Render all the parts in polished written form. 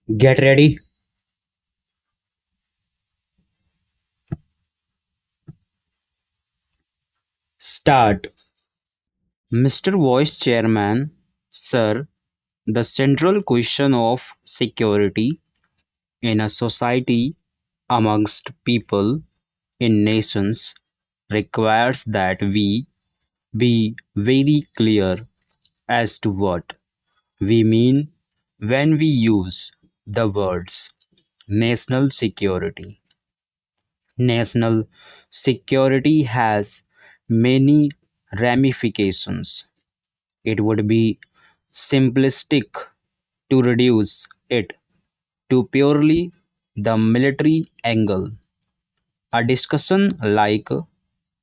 Get ready. Start. Mr. Vice Chairman, sir, the central question of security in a society amongst people in nations requires that we be very clear as to what we mean when we use the words national security. National security has many ramifications. It would be simplistic to reduce it to purely the military angle. A discussion like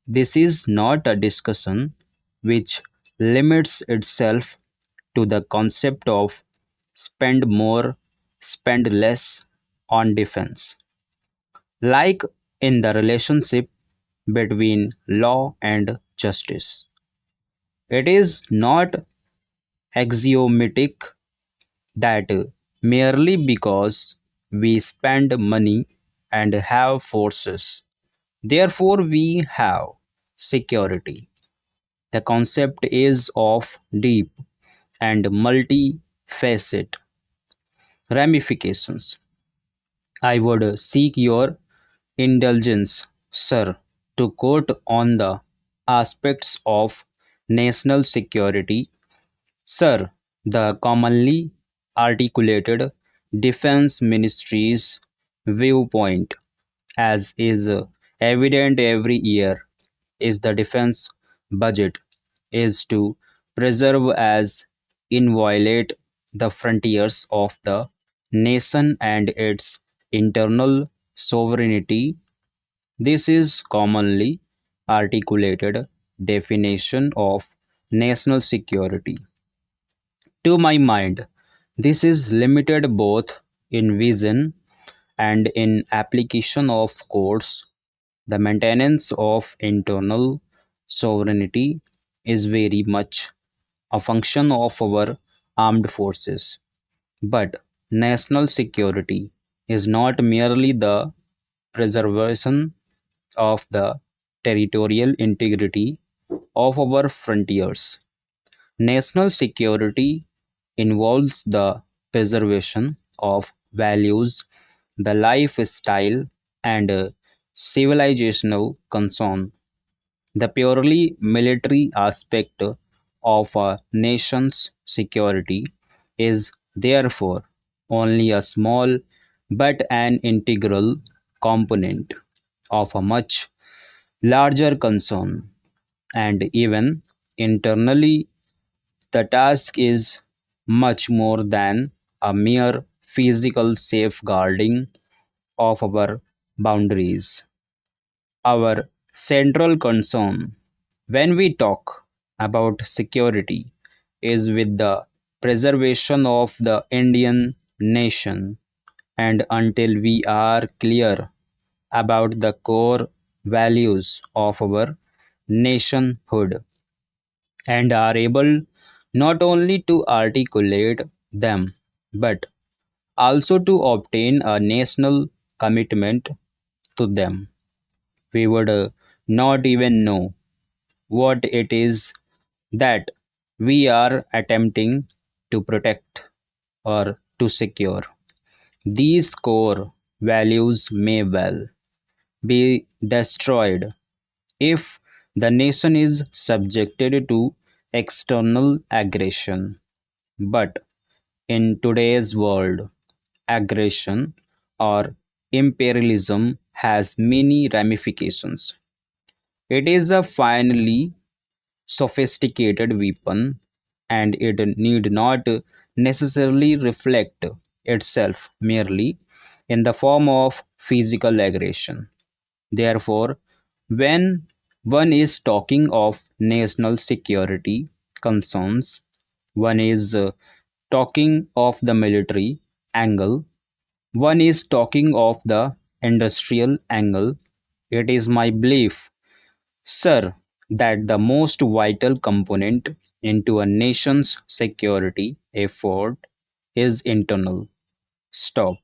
this is not a discussion which limits itself to the concept of spend more, spend less on defense. Like in the relationship between law and justice. It is not axiomatic that merely because we spend money and have forces, therefore we have security. The concept is of deep and multifaceted ramifications. I would seek your indulgence, sir, to quote on the aspects of national security. Sir, the commonly articulated Defense Ministry's viewpoint, as is evident every year, is the defense budget is to preserve as inviolate the frontiers of the nation and its internal sovereignty. This is commonly articulated definition of national security. To my mind, this is limited both in vision and in application. Of course, the maintenance of internal sovereignty is very much a function of our armed forces. But national security is not merely the preservation of the territorial integrity of our frontiers. National security involves the preservation of values, the lifestyle, and civilizational concern. The purely military aspect of a nation's security is therefore only a small but an integral component of a much larger concern, and even internally the task is much more than a mere physical safeguarding of our boundaries. Our central concern when we talk about security is with the preservation of the Indian nation, and until we are clear about the core values of our nationhood and are able not only to articulate them but also to obtain a national commitment to them, we would not even know what it is that we are attempting to protect or to secure. These core values may well be destroyed if the nation is subjected to external aggression. But in today's world, aggression or imperialism has many ramifications. It is a finely sophisticated weapon, and it need not necessarily reflect itself merely in the form of physical aggression. Therefore, when one is talking of national security concerns, one is talking of the military angle, one is talking of the industrial angle. It is my belief, sir, that the most vital component into a nation's security effort is internal. Stop.